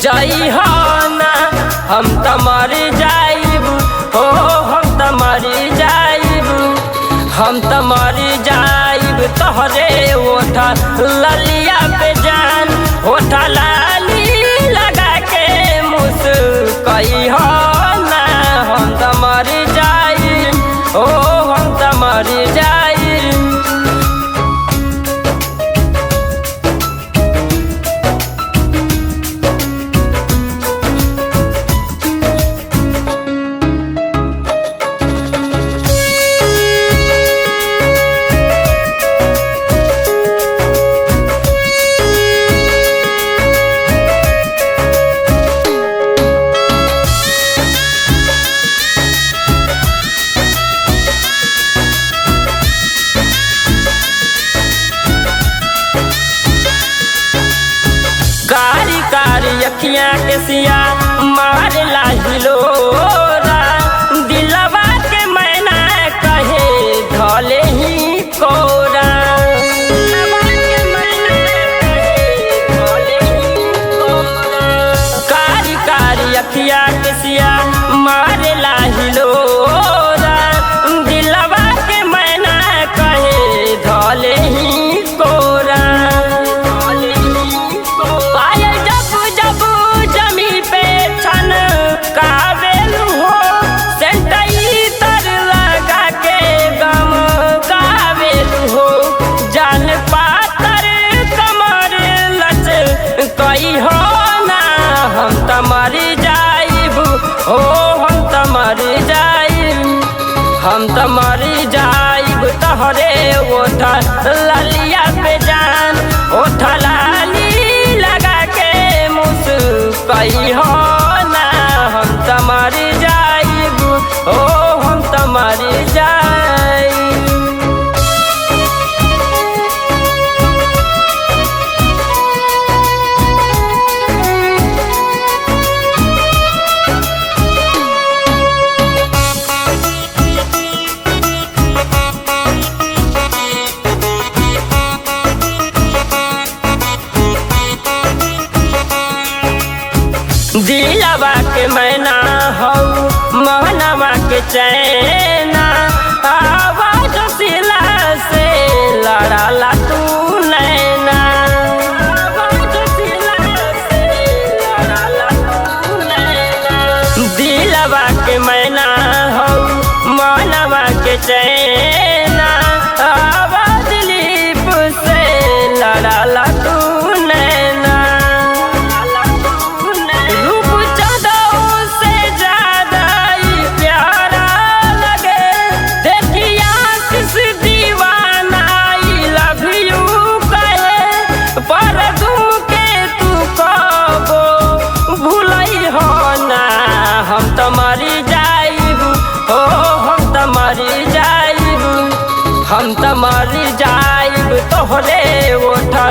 जाई हो ना हम त मर जाइब हो, हम त मर जाइब, हम त मर जाइब तोहरे ओठा ललिया पे जान, ओठा लाली लगा के मुस्काई हो ना हम त मर जाइब हो, हम त मर जाइब। कारी कारी अखियाँ के सिया मार लाहिलोरा, दिलवा के मैना कहे धले ही कोरा, कारी कारी अखियाँ के सिया मार लाहिलोरा, दिलवा के मैना कहे धले ही कोरा। हम त मर जाइब हो, हम त मर जाइब, हम त मर जाइब तोहरे ओठा ललिया पे जान, ओठा लाली लगा के मुस्काई हो ना हम त मर जाइब हो, हम त मर जाइब। दिलवा के मैना हो महनवा के चैना, आवाज सिला से लड़ाला तू नैना, आवाज सिला से लड़ाला तू नैना। दिलवा के मैना हो महनवा के चैना, आवाज लिप से लड़ाला तू नैना। हम त मर जाइब हो, हम त मर जाइब, हम त मर जाइब तोहरे ओठा